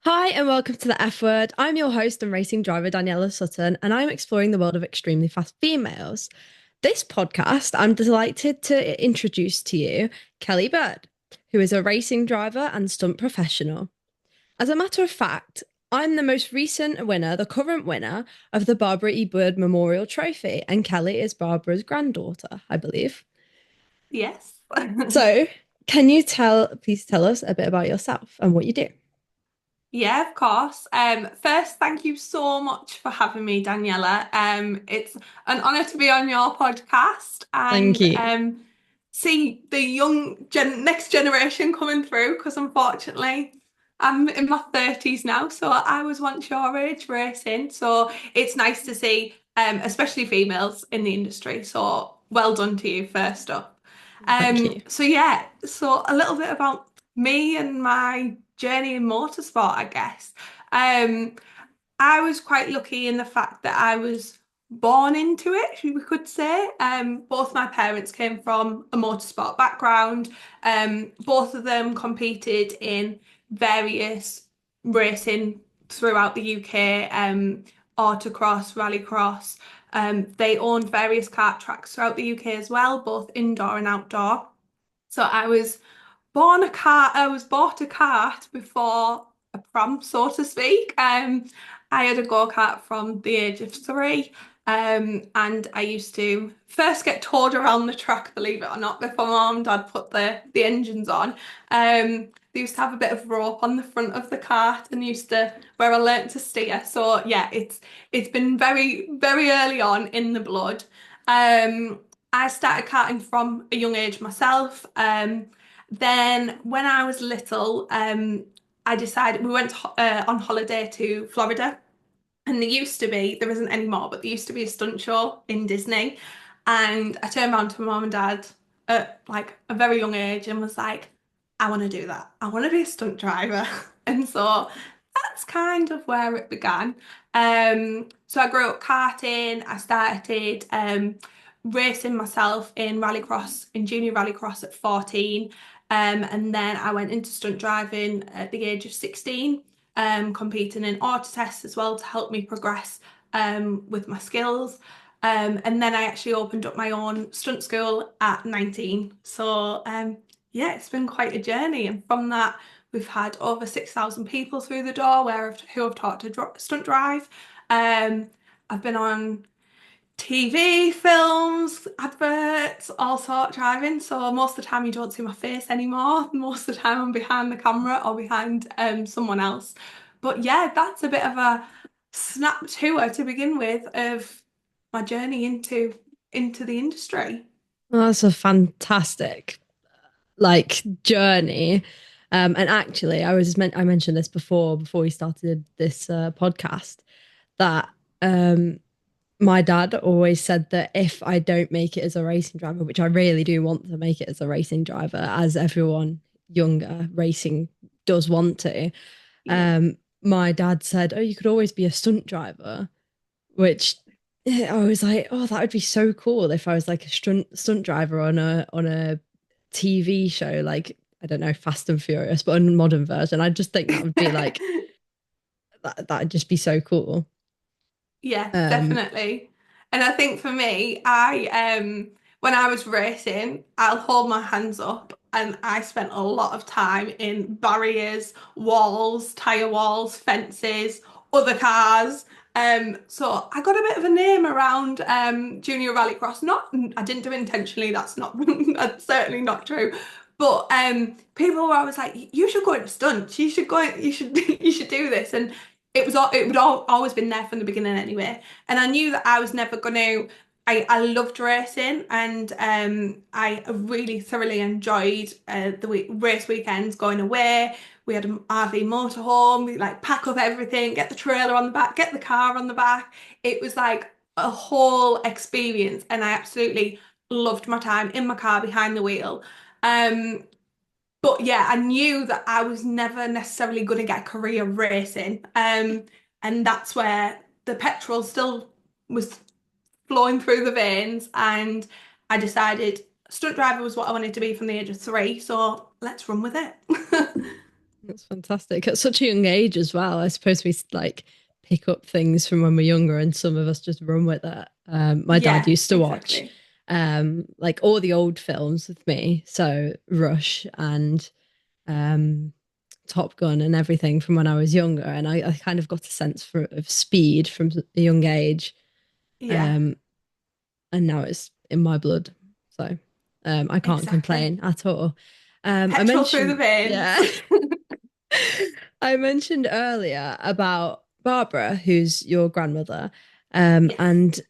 Hi, and welcome to the F Word. I'm your host and racing driver, Daniela Sutton, and I'm exploring the world of extremely fast females. This podcast, I'm delighted to introduce to you Kelly Bird, who is a racing driver and stunt professional. As a matter of fact, I'm the most recent winner, the current winner of the Barbara E. Bird Memorial Trophy, and Kelly is Barbara's granddaughter, I believe. Yes. So, can you please tell us a bit about yourself and what you do? Yeah, of course. First, thank you so much for having me, Daniela. It's an honor to be on your podcast Thank and you. see the next generation coming through because unfortunately I'm in my 30s now, so I was once your age racing. So it's nice to see especially females in the industry. So well done to you first up. Thank you. So a little bit about me and my journey in motorsport, I guess. Um, I was quite lucky in the fact that I was born into it, we could say. Both my parents came from a motorsport background. Both of them competed in various racing throughout the UK, autocross, rallycross. They owned various kart tracks throughout the UK as well, both indoor and outdoor. So I was bought a kart before a prom, so to speak. I had a go-kart from the age of 3. And I used to first get towed around the track, believe it or not, before mom and dad put the engines on. They used to have a bit of rope on the front of the cart and used to where I learnt to steer. So yeah, it's been very, very early on in the blood. Um, I started karting from a young age myself. Then when I was little, I decided we went on holiday to Florida, and there isn't anymore, but there used to be a stunt show in Disney. And I turned around to my mum and dad at like a very young age and was like, I want to do that. I want to be a stunt driver. And so that's kind of where it began. So I grew up karting. I started racing myself in rallycross, in junior rallycross at 14. And then I went into stunt driving at the age of 16, competing in auto tests as well to help me progress with my skills. And then I actually opened up my own stunt school at 19. So yeah, it's been quite a journey. And from that, we've had over 6,000 people through the door who have taught to stunt drive. Um, I've been on TV, films, adverts, all sort driving. So most of the time you don't see my face anymore. Most of the time I'm behind the camera or behind someone else. But yeah, that's a bit of a snap tour to begin with of my journey into the industry. Well, that's a fantastic journey. And actually, I mentioned this before we started this podcast that um my dad always said that if I don't make it as a racing driver, which I really do want to make it as a racing driver, as everyone younger racing does want to, Yeah. um, my dad said, "Oh, you could always be a stunt driver," which I was like, "Oh, that would be so cool if I was like a stunt driver on a TV show, like I don't know, Fast and Furious, but a modern version." I just think that would be like that'd just be so cool. Yeah, Um, definitely. And I think for me, I when I was racing, I'll hold my hands up and I spent a lot of time in barriers, walls, tire walls, fences, other cars. So I got a bit of a name around junior rallycross. Not I didn't do it intentionally, that's not that's certainly not true. But people were always like, you should go into stunts, you should you should do this. And it would always been there from the beginning anyway. And I knew that I was never going to. I loved racing and I really thoroughly enjoyed race weekends going away. We had an RV motorhome. We like pack up everything, get the trailer on the back, get the car on the back. It was like a whole experience, and I absolutely loved my time in my car behind the wheel. Um, but yeah, I knew that I was never necessarily going to get a career racing. And that's where the petrol still was flowing through the veins. And I decided stunt driver was what I wanted to be from the age of 3. So let's run with it. That's fantastic. At such a young age as well. I suppose we like pick up things from when we're younger, and some of us just run with it. My dad Yeah, used to watch exactly. like all the old films with me, so Rush and um, Top Gun and everything from when I was younger, and I kind of got a sense of speed from a young age, Yeah, um, and now it's in my blood. So I can't exactly. complain at all. I Petrol through the mentioned, veins. yeah. I mentioned earlier about Barbara, who's your grandmother, Yes. and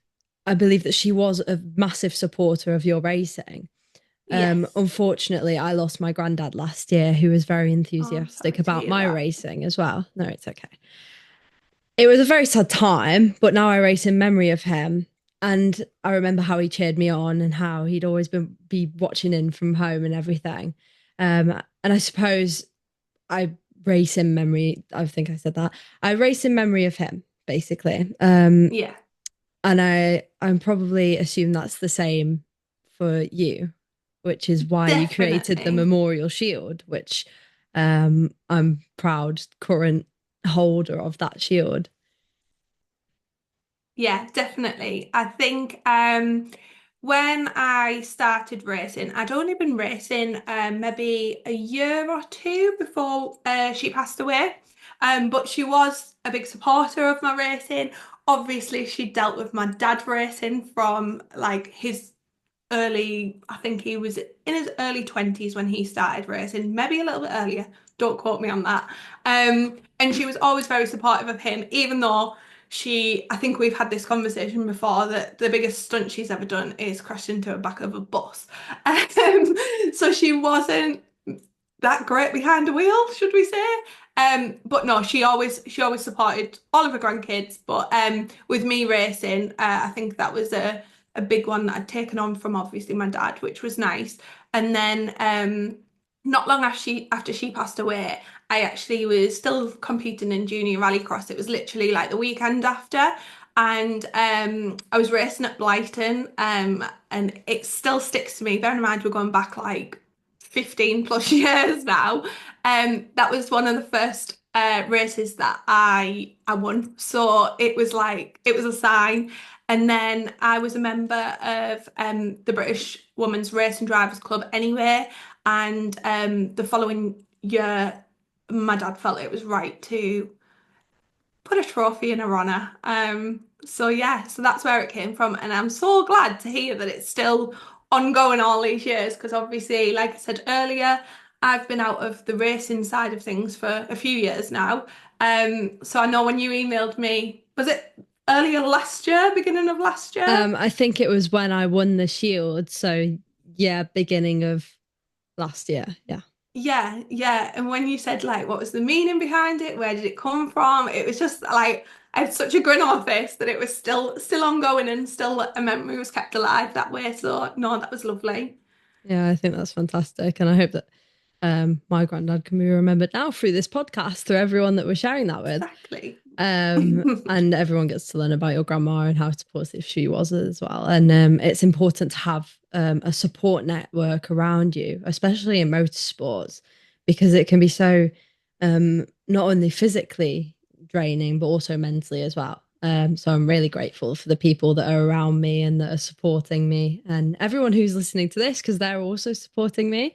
I believe that she was a massive supporter of your racing. Yes. Unfortunately, I lost my granddad last year, who was very Oh, I'm enthusiastic sorry to about hear my that. racing as well. No, it's okay. It was a very sad time, but now I race in memory of him. And I remember how he cheered me on and how he'd always be watching in from home and everything. And I suppose I race in memory. I think I said that. I race in memory of him, basically. Yeah, And I'm probably assume that's the same for you, which is why you created the definitely. memorial shield, which I'm proud current holder of that shield. Yeah, definitely. I think when I started racing, I'd only been racing maybe a year or two before she passed away. But she was a big supporter of my racing. Obviously, she dealt with my dad racing from like his I think he was in his early 20s when he started racing, maybe a little bit earlier. Don't quote me on that. And she was always very supportive of him, even though I think we've had this conversation before that the biggest stunt she's ever done is crashed into the back of a bus. So she wasn't that great behind the wheel, should we say? But no, she always supported all of her grandkids. But with me racing, I think that was a big one that I'd taken on from obviously my dad, which was nice. And then not long after she passed away, I actually was still competing in junior rallycross. It was literally like the weekend after. And I was racing at Blighton, and it still sticks to me. Bear in mind, we're going back like 15 plus years now. That was one of the first races that I won. So it was like it was a sign. And then I was a member of the British Women's Racing Drivers Club anyway. And the following year, my dad felt it was right to put a trophy in her honour. So yeah, so that's where it came from, and I'm so glad to hear that it's still ongoing all these years because obviously, like I said earlier, I've been out of the racing side of things for a few years now. So I know when you emailed me, was it earlier last year, beginning of last year? I think it was when I won the shield. So yeah, beginning of last year. Yeah. Yeah, yeah. And when you said like what was the meaning behind it, where did it come from? It was just like I had such a grin on my face that it was still ongoing and still a memory was kept alive that way. So no, that was lovely. Yeah, I think that's fantastic. And I hope that my granddad can be remembered now through this podcast, through everyone that we're sharing that with. Exactly. And everyone gets to learn about your grandma and how supportive she was as well. And it's important to have a support network around you, especially in motorsports, because it can be so not only physically draining, but also mentally as well. So I'm really grateful for the people that are around me and that are supporting me, and everyone who's listening to this because they're also supporting me,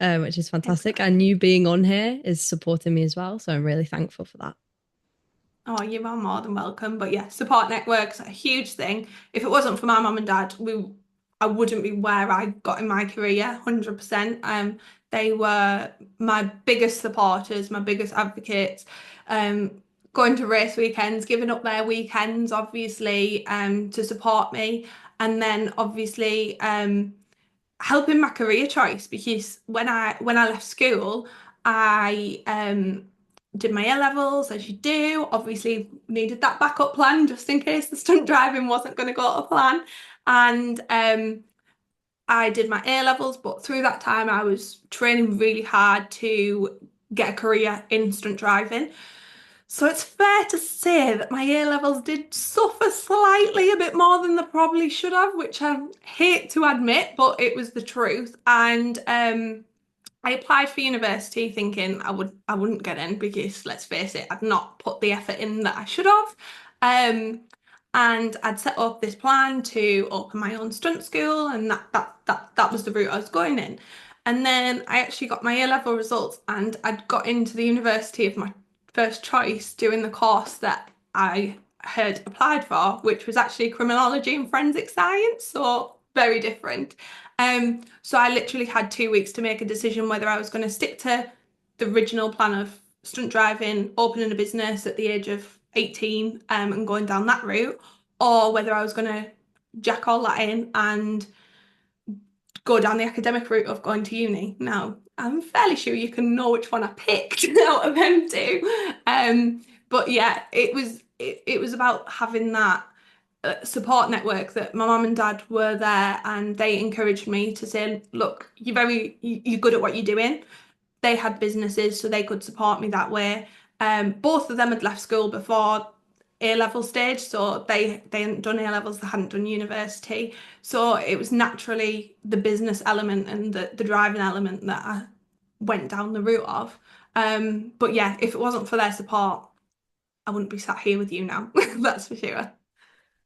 which is fantastic. And you Exactly. being on here is supporting me as well. So I'm really thankful for that. Oh, you are more than welcome. But yeah, support networks are a huge thing. If it wasn't for my mum and dad, I wouldn't be where I got in my career, 100%. They were my biggest supporters, my biggest advocates. Going to race weekends, giving up their weekends, obviously, to support me. And then obviously, helping my career choice because when I left school, I did my A levels as you do. Obviously, needed that backup plan just in case the stunt driving wasn't going to go to plan. And I did my A levels, but through that time, I was training really hard to get a career in stunt driving. So it's fair to say that my A levels did suffer slightly a bit more than they probably should have, which I hate to admit, but it was the truth. And I applied for university thinking I wouldn't get in because let's face it, I'd not put the effort in that I should have. Um, and I'd set up this plan to open my own stunt school, and that was the route I was going in. And then I actually got my A-level results, and I'd got into the university of my first choice doing the course that I had applied for, which was actually criminology and forensic science, so very different. So I literally had 2 weeks to make a decision whether I was going to stick to the original plan of stunt driving, opening a business at the age of 18, and going down that route, or whether I was going to jack all that in and go down the academic route of going to uni. Now, I'm fairly sure you can know which one I picked out of them two. But yeah, it was about having that support network that my mum and dad were there and they encouraged me to say, look, you're good at what you're doing. They had businesses so they could support me that way. Both of them had left school before A-level stage, so they hadn't done A-levels, they hadn't done university. So it was naturally the business element and the driving element that I went down the route of. But yeah, if it wasn't for their support, I wouldn't be sat here with you now. That's for sure.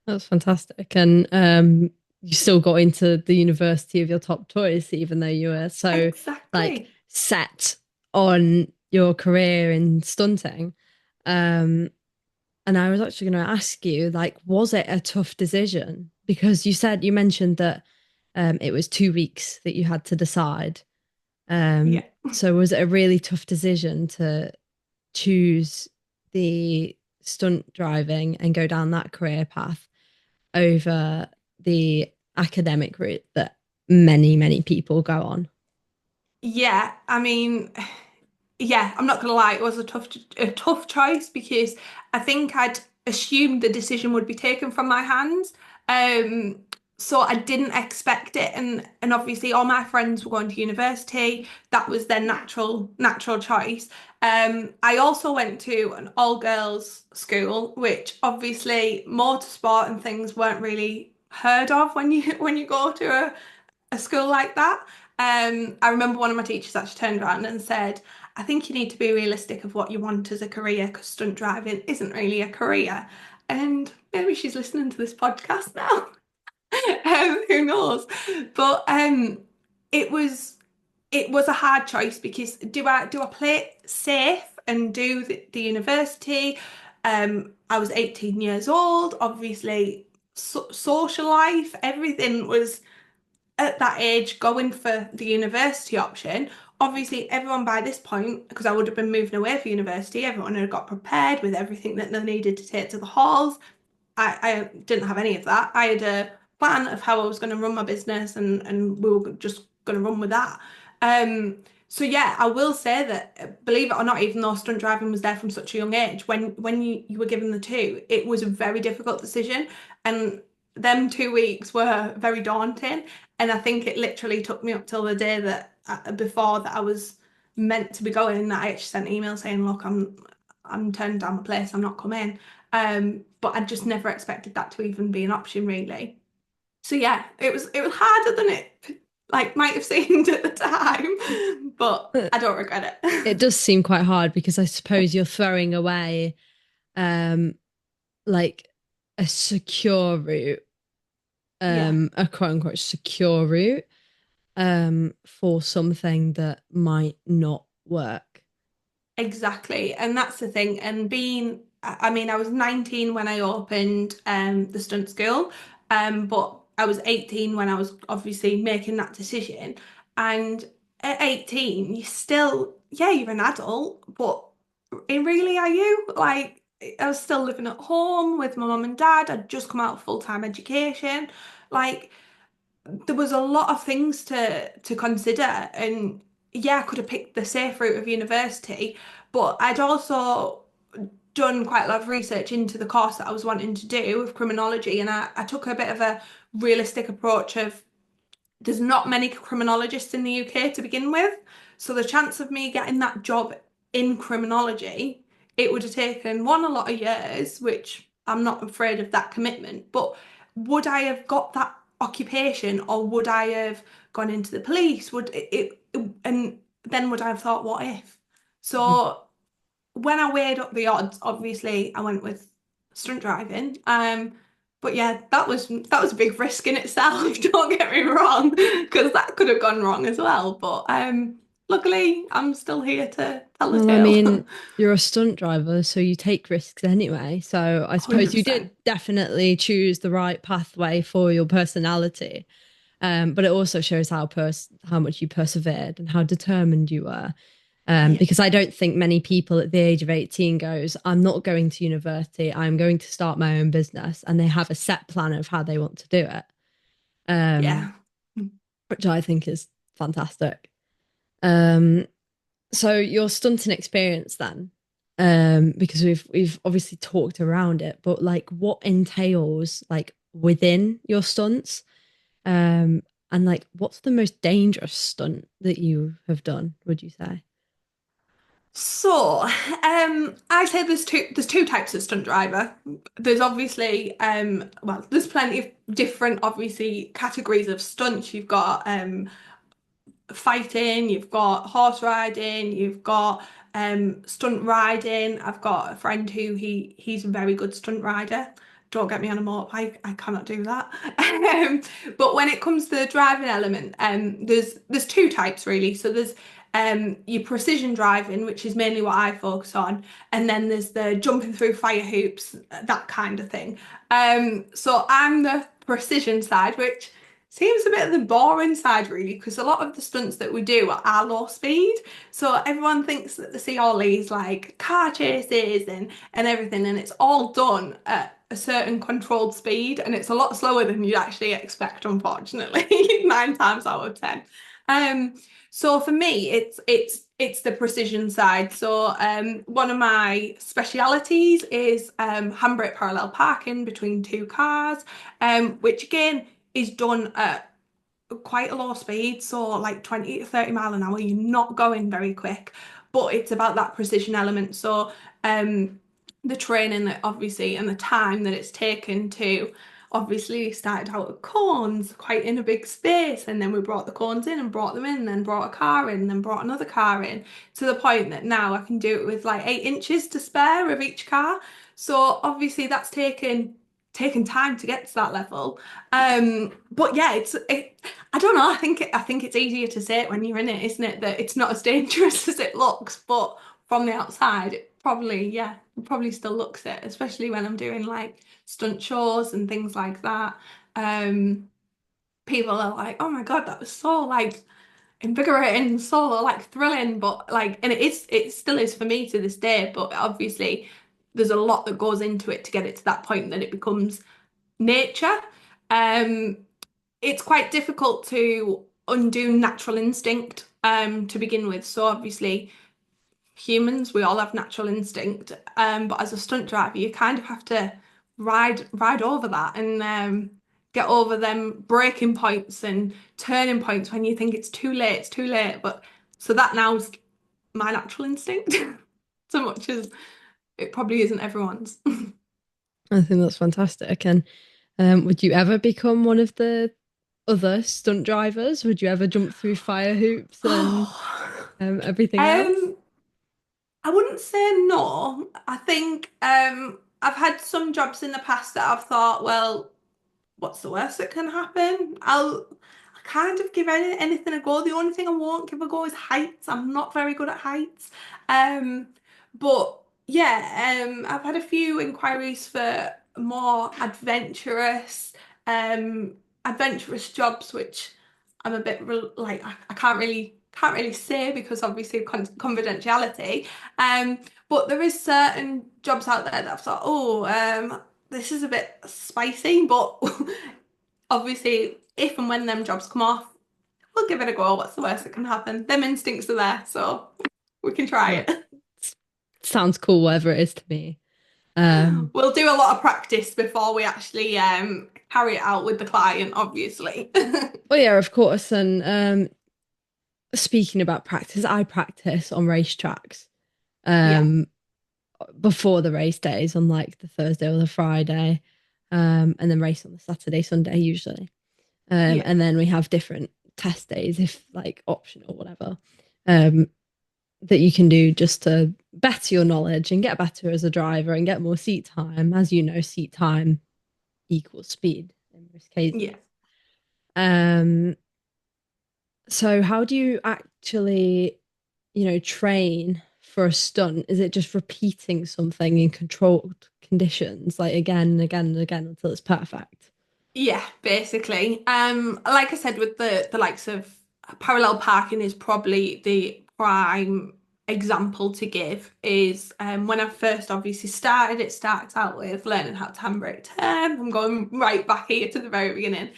That's fantastic. And you still got into the university of your top choice, even though you were so like Exactly. set on your career in stunting. Um, and I was actually going to ask you, like, was it a tough decision? Because you mentioned that it was 2 weeks that you had to decide. Yeah. So was it a really tough decision to choose the stunt driving and go down that career path over the academic route that many people go on? Yeah, I mean, yeah, I'm not gonna lie, it was a tough choice because I think I'd assumed the decision would be taken from my hands. Um, so I didn't expect it, and obviously all my friends were going to university. That was their natural choice. I also went to an all girls school, which obviously motorsport and things weren't really heard of when you when you go to a school like that. I remember one of my teachers actually turned around and said, I think you need to be realistic of what you want as a career because stunt driving isn't really a career. And maybe she's listening to this podcast now. Who knows? But it was it was a hard choice because do I play it safe and do the university? I was 18 years old. Obviously, social life, everything was at that age going for the university option. Obviously, everyone by this point, because I would have been moving away for university, everyone had got prepared with everything that they needed to take to the halls. I didn't have any of that. I had a plan of how I was going to run my business and we were just going to run with that. Um, so yeah, I will say that believe it or not, even though stunt driving was there from such a young age, when you were given the two, it was a very difficult decision. And them 2 weeks were very daunting. And I think it literally took me up till the day that before that I was meant to be going that I actually sent an email saying, look, I'm turning down the place, I'm not coming. But I just never expected that to even be an option, really. So yeah, it was harder than it like might have seemed at the time, but Uh, I don't regret It it. does seem quite hard because I suppose you're throwing away um like a secure route, Yeah. a quote unquote secure route, for something that might not work. Exactly. And that's the thing. And I mean, I was 19 when I opened the stunt school, but I was 18 when I was obviously making that decision. And at 18, you still, yeah, you're an adult, but really are you? Like, I was still living at home with my mum and dad. I'd just come out of full-time education. Like, there was a lot of things to consider, and yeah, I could have picked the safe route of university, but I'd also done quite a lot of research into the course that I was wanting to do with criminology, and I took a bit of a realistic approach of there's not many criminologists in the UK to begin with. So the chance of me getting that job in criminology, it would have taken one, a lot of years, which I'm not afraid of that commitment. But would I have got that occupation or would I have gone into the police? And then would I have thought, what if? So when I weighed up the odds, obviously I went with stunt driving. But yeah, that was a big risk in itself. Don't get me wrong, because that could have gone wrong as well. But luckily, I'm still here to tell the Well, I tale. mean, you're a stunt driver, so you take risks anyway. So I suppose you did 100%. definitely choose the right pathway for your personality. But it also shows how much you persevered and how determined you were. Yeah, Because I don't think many people at the age of 18 goes, I'm not going to university, I'm going to start my own business, and they have a set plan of how they want to do it. Um, yeah. which I think is fantastic. Um, so your stunting experience then, because we've obviously talked around it, but like what entails like within your stunts, um, and like what's the most dangerous stunt that you have done, would you say? So, I say there's two types of stunt driver. There's obviously well, there's plenty of different obviously categories of stunts. You've got fighting, you've got horse riding, you've got stunt riding. I've got a friend who he's a very good stunt rider. Don't get me on a motorbike, I cannot do that. Um, but when it comes to the driving element, there's two types really. So there's your precision driving, which is mainly what I focus on, and then there's the jumping through fire hoops, that kind of thing. So I'm the precision side, which seems a bit of the boring side, really, because a lot of the stunts that we do are low speed. So everyone thinks that they see all these like car chases and everything, and it's all done at a certain controlled speed, and it's a lot slower than you'd actually expect, unfortunately, 9 times out of 10. Um, so for me, it's the precision side. So one of my specialities is handbrake parallel parking between two cars, which again is done at quite a low speed, so like 20 to 30 mile an hour. You're not going very quick, but it's about that precision element. So the training that obviously and the time that it's taken to obviously started out at cones quite in a big space, and then we brought the cones in and brought them in, then brought a car in, then brought another car in, to the point that now I can do it with like 8 inches to spare of each car. So obviously that's taken time to get to that level. But yeah, I don't know. I think it's easier to say it when you're in it, isn't it? That it's not as dangerous as it looks, but from the outside, it probably still looks it, especially when I'm doing like stunt shows and things like that. Um, People are like, "Oh my God, that was so like invigorating, so like thrilling," but like, and it still is for me to this day. But obviously, there's a lot that goes into it to get it to that point that it becomes nature. Um, it's quite difficult to undo natural instinct to begin with. So obviously humans, we all have natural instinct. But as a stunt driver, you kind of have to ride over that and get over them breaking points and turning points when you think it's too late. But so that now's my natural instinct, so much as it probably isn't everyone's. I think that's fantastic. And would you ever become one of the other stunt drivers? Would you ever jump through fire hoops and everything else? Um, I wouldn't say no. I think I've had some jobs in the past that I've thought, well, what's the worst that can happen? I kind of give anything a go. The only thing I won't give a go is heights. I'm not very good at heights. Um, but yeah, I've had a few inquiries for more um, adventurous jobs, which I'm a bit like I can't really say because obviously of confidentiality. Um, but there is certain jobs out there that I've thought, oh, this is a bit spicy, but obviously, if and when them jobs come off, we'll give it a go. What's the worst that can happen? Them instincts are there, so we can try Well, it. sounds cool, whatever it is to me. Um, We'll do a lot of practice before we actually carry it out with the client, obviously. oh yeah, of course. And speaking about practice, I practice on racetracks. Yeah, Um, before the race days on like the Thursday or the Friday, and then race on the Saturday, Sunday usually. yeah, And then we have different test days if like optional, whatever. um, that you can do just to better your knowledge and get better as a driver and get more seat time. As you know, seat time equals speed in most Yeah. cases. Um, so how do you actually, train for a stunt? Is it just repeating something in controlled conditions, like again and again and again until it's perfect? Yeah, basically. Like I said, with the likes of parallel parking is probably the prime example to give is when I first obviously started, it starts out with learning how to handbrake turn. I'm going right back here to the very beginning.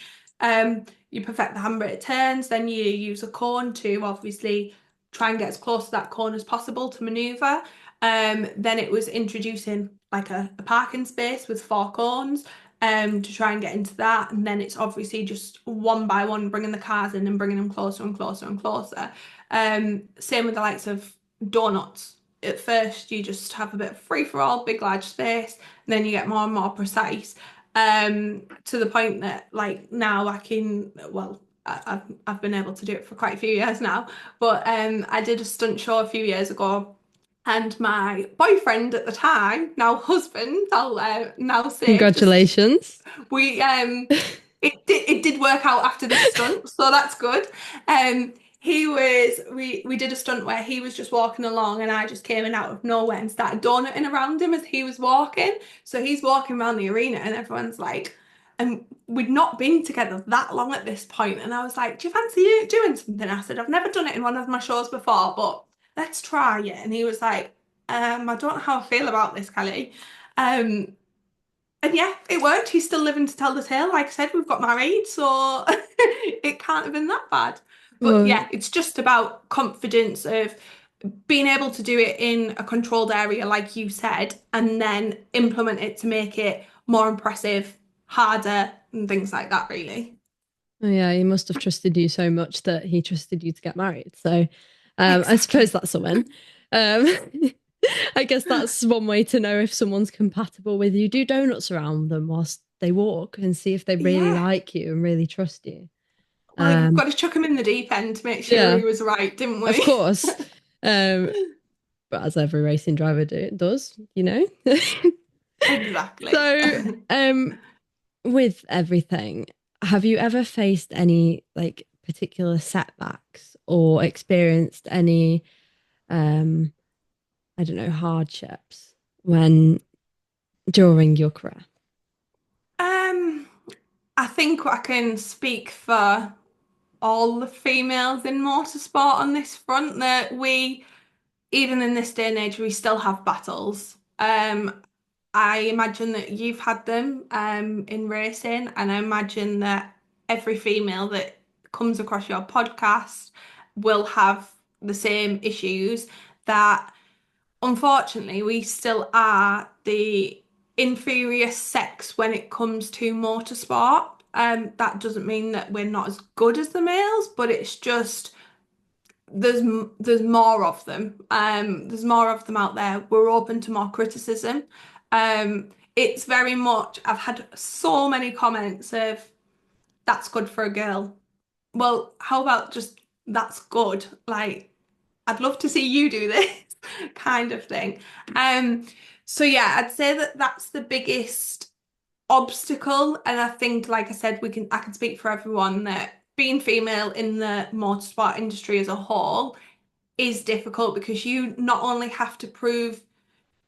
You perfect the handbrake turns, then you use a cone to obviously try and get as close to that cone as possible to maneuver. Then it was introducing like a parking space with four cones to try and get into that. And then it's obviously just one by one bringing the cars in and bringing them closer and closer and closer. Same with the likes of donuts. At first, you just have a bit of free for all, big, large space, and then you get more and more precise. To the point that, like, now I can, well, I've been able to do it for quite a few years now, but I did a stunt show a few years ago and my boyfriend at the time, now husband, I'll now say, just Congratulations. we it did work out after this stunt, so that's good. We did a stunt where he was just walking along and I just came in out of nowhere and started donutting around him as he was walking. So he's walking around the arena and everyone's like, and we'd not been together that long at this point, and I was like, "Do you fancy you doing something?" I said, "I've never done it in one of my shows before, but let's try it." And he was like, I don't know how I feel about this, Kelly. Um, and yeah, it worked. He's still living to tell the tale. Like I said, we've got married, so it can't have been that bad. But Well, yeah, it's just about confidence of being able to do it in a controlled area, like you said, and then implement it to make it more impressive, harder, and things like that, really. oh yeah, he must have trusted you so much that he trusted you to get married. So, I suppose Exactly. that's a win. Um, I guess that's one way to know if someone's compatible with you. Do donuts around them whilst they walk and see if they really Yeah. like you and really trust you. Well, you've Um, got to chuck him in the deep end to make sure yeah, he was right, didn't of we? course. Um, but as every racing driver does. Exactly. So, with everything, have you ever faced any like particular setbacks or experienced any um I don't know, hardships when during your career? Um, I think I can speak for all the females in motorsport on this front that we, even in this day and age, we still have battles. I imagine that you've had them in racing, and I imagine that every female that comes across your podcast will have the same issues that unfortunately we still are the inferior sex when it comes to motorsport. That doesn't mean that we're not as good as the males, but it's just there's more of them. There's more of them out there. We're open to more criticism. It's very much, I've had so many comments of that's good for a girl. Well, how about just that's good? Like, I'd love to see you do this kind of thing. Um, so yeah, I'd say that that's the biggest obstacle. And I think, like I said, I can speak for everyone that being female in the motorsport industry as a whole is difficult because you not only have to prove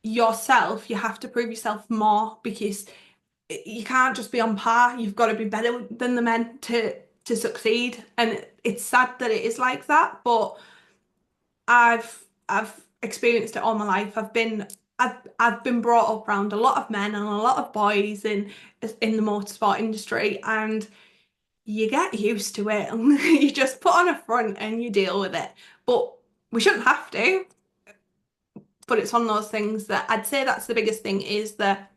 yourself, you have to prove yourself more because you can't just be on par. You've got to be better than the men to succeed. And it's sad that it is like that, but I've experienced it all my life. I've been brought up around a lot of men and a lot of boys in the motorsport industry, and you get used to it and you just put on a front and you deal with it. But we shouldn't have to. But it's one of those things that I'd say that's the biggest thing is that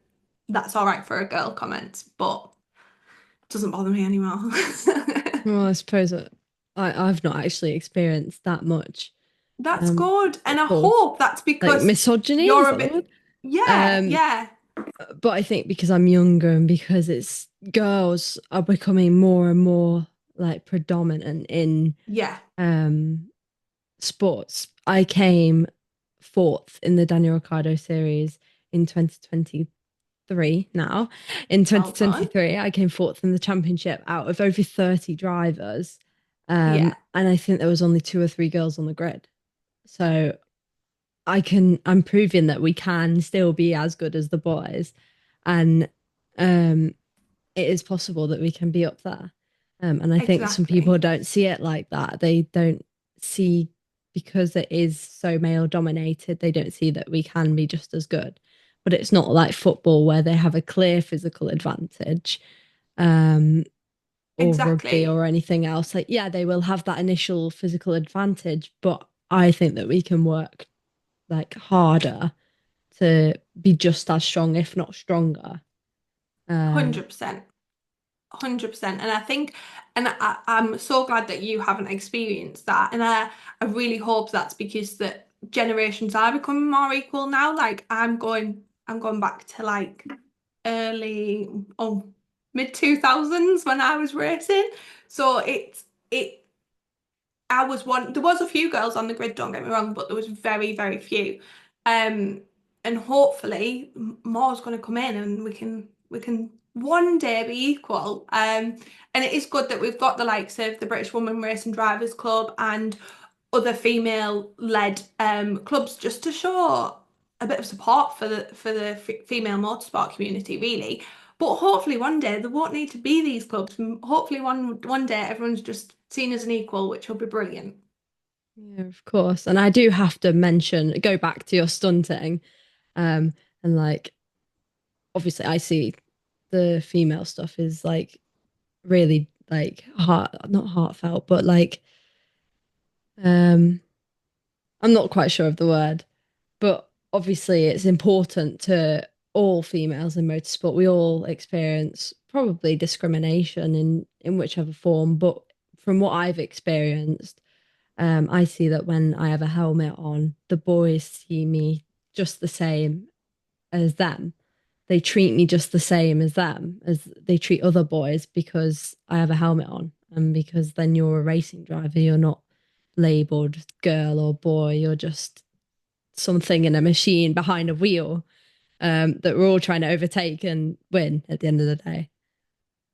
that's all right for a girl comment, but it doesn't bother me anymore. Well, I suppose I've not actually experienced that much. That's good. And I Of hope that's like because misogyny, is you're a that the bit, word? yeah, Um, yeah, but I think because I'm younger and because it's girls are becoming more and more like predominant in yeah. um sports, I came fourth in the Daniel Ricciardo series in 2023 now. In Well done. 2023, I came fourth in the championship out of over 30 drivers. Yeah, And I think there was only two or three girls on the grid. So I'm proving that we can still be as good as the boys. And um, it is possible that we can be up there. And I think some people exactly. don't see it like that. They don't see, because it is so male dominated, they don't see that we can be just as good. But it's not like football where they have a clear physical advantage, um, or rugby Exactly. or anything else. Like, yeah, they will have that initial physical advantage, but I think that we can work like harder to be just as strong, if not stronger. Um, 100%. 100%. And I think, and I'm so glad that you haven't experienced that. And I really hope that's because that generations are becoming more equal now. Like I'm going back to like early or mid 2000s when I was racing. So it I was one. There was a few girls on the grid, don't get me wrong, but there was very, very few. Um, and hopefully more's going to come in, and we can one day be equal. And it is good that we've got the likes of the British Women Racing Drivers Club and other female-led clubs just to show a bit of support for the female motorsport community, really. But hopefully one day there won't need to be these clubs. Hopefully one day everyone's just seen as an equal, which will be brilliant. yeah, of course. And I do have to mention, go back to your stunting. Um, and like, obviously, I see the female stuff is like really like not heartfelt, but like, um, I'm not quite sure of the word, but obviously, it's important to all females in motorsport. We all experience probably discrimination in whichever form, but from what I've experienced, I see that when I have a helmet on, the boys see me just the same as them. They treat me just the same as them, as they treat other boys, because I have a helmet on. And because then you're a racing driver, you're not labeled girl or boy, you're just something in a machine behind a wheel, that we're all trying to overtake and win at the end of the day.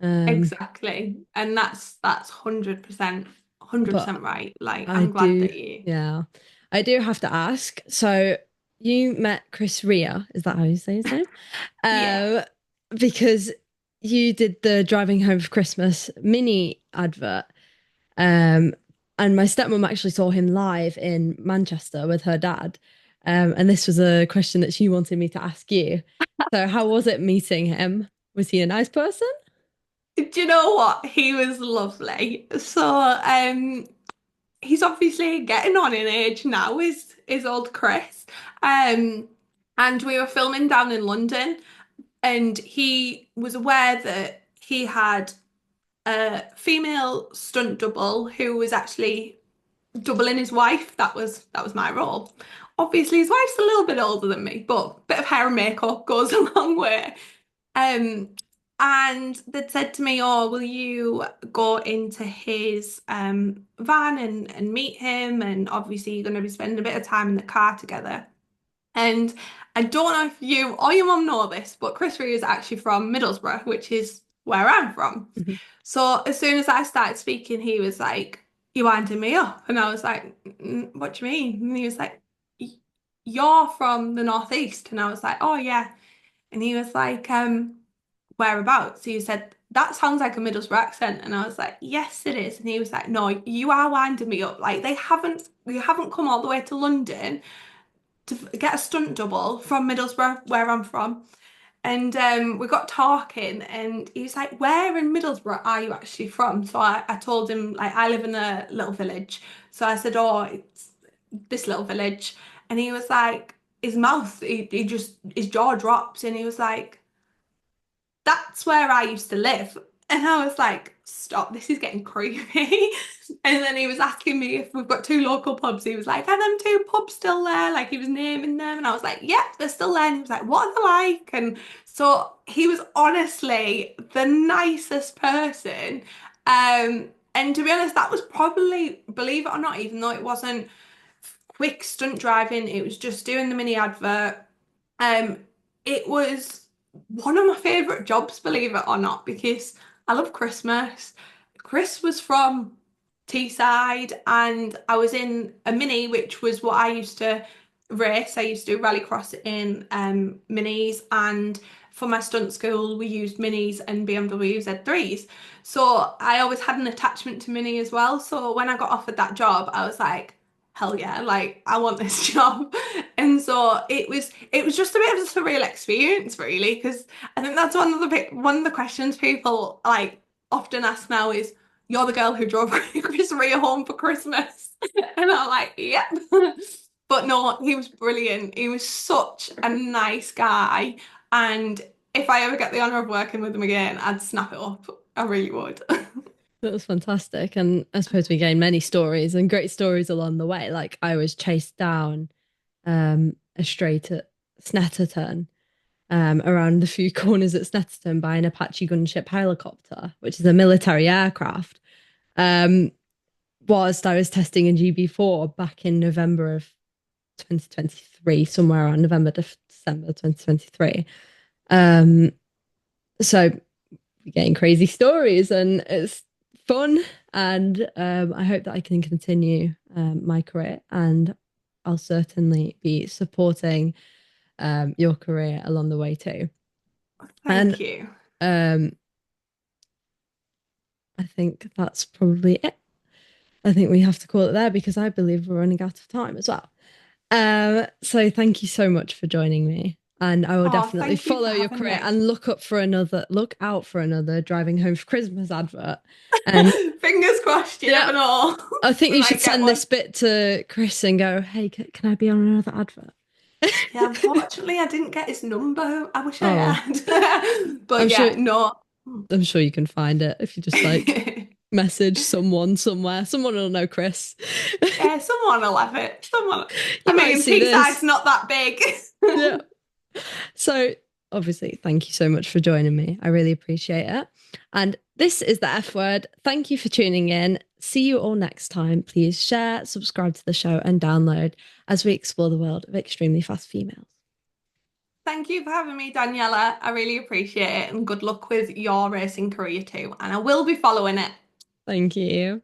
Um, Exactly. And that's 100%, but 100% right. Like I I'm glad do, that you yeah, I do have to ask. So you met Chris Rea, is that how you say his name? yeah. Um, because you did the Driving Home for Christmas mini advert. Um, and my stepmom actually saw him live in Manchester with her dad. And this was a question that she wanted me to ask you. So, how was it meeting him? Was he a nice person? Do you know what? He was lovely. So, he's obviously getting on in age now, is old Chris. Um, and we were filming down in London, and he was aware that he had a female stunt double who was actually doubling his wife. That was my role. Obviously, his wife's a little bit older than me, but a bit of hair and makeup goes a long way. Um, and they'd said to me, "Oh, will you go into his van and meet him? And obviously, you're going to be spending a bit of time in the car together." And I don't know if you or your mum know this, but Chris Rea is actually from Middlesbrough, which is where I'm from. Mhm. So as soon as I started speaking, he was like, "You winding me up," and I was like, "What do you mean?" And he was like, "You're from the northeast," and I was like, "Oh yeah," and he was like, whereabouts? So he said, "That sounds like a Middlesbrough accent," and I was like, "Yes, it is," and he was like, "No, you are winding me up. Like you haven't come all the way to London to get a stunt double from Middlesbrough, where I'm from." And we got talking, and he was like, "Where in Middlesbrough are you actually from?" So I told him, like, I live in a little village. So I said, "Oh, it's this little village." And he was like, he just, his jaw dropped, and he was like, "That's where I used to live." And I was like, "Stop, this is getting creepy." And then he was asking me if we've got two local pubs. He was like, "Are them two pubs still there?" Like he was naming them. And I was like, "Yep, they're still there." And he was like, "What are they like?" And so he was honestly the nicest person. And to be honest, that was probably, believe it or not, even though it wasn't quick stunt driving. It was just doing the mini advert. Um, it was one of my favorite jobs, believe it or not, because I love Christmas. Chris was from Teesside, and I was in a mini, which was what I used to race. I used to do rallycross in minis, and for my stunt school, we used minis and BMW Z3s. So I always had an attachment to mini as well. So when I got offered that job, I was like, hell yeah, like I want this job. And so it was just a bit of a surreal experience, really, because I think that's one of the questions people like often ask now is, "You're the girl who drove Chris Rea home for Christmas," and I'm like, "Yep." But no, he was brilliant. He was such a nice guy, and if I ever get the honor of working with him again, I'd snap it up. I really would. That was fantastic. And I suppose we gained many stories and great stories along the way. Like I was chased down a straight at Snetterton, around the few corners at Snetterton by an Apache gunship helicopter, which is a military aircraft. Um, whilst I was testing in GB4 back in November of 2023, somewhere around November, December 2023. Um, so we're getting crazy stories and it's fun. And I hope that I can continue my career, and I'll certainly be supporting your career along the way too. And Thank you. um, I think that's probably it. I think we have to call it there because I believe we're running out of time as well. So thank you so much for joining me. And I will Oh, definitely thank you for follow your having career me. and look out for another driving home for Christmas advert. And Fingers crossed, you yeah, never know. I think We you should might get send one. this bit to Chris and go, hey, can I be on another advert? Yeah, unfortunately, I didn't get his number. I wish I Oh, had. But I'm yeah, sure no. I'm sure you can find it if you just like message someone somewhere. Someone will know Chris. Yeah, someone will have it. Someone. I You might mean, see Teesside's this. not that big. Yeah. So, obviously, thank you so much for joining me. I really appreciate it. And this is the F word. Thank you for tuning in. See you all next time. Please share, subscribe to the show, and download as we explore the world of extremely fast females. Thank you for having me, Daniela. I really appreciate it, and good luck with your racing career too. And I will be following it. Thank you.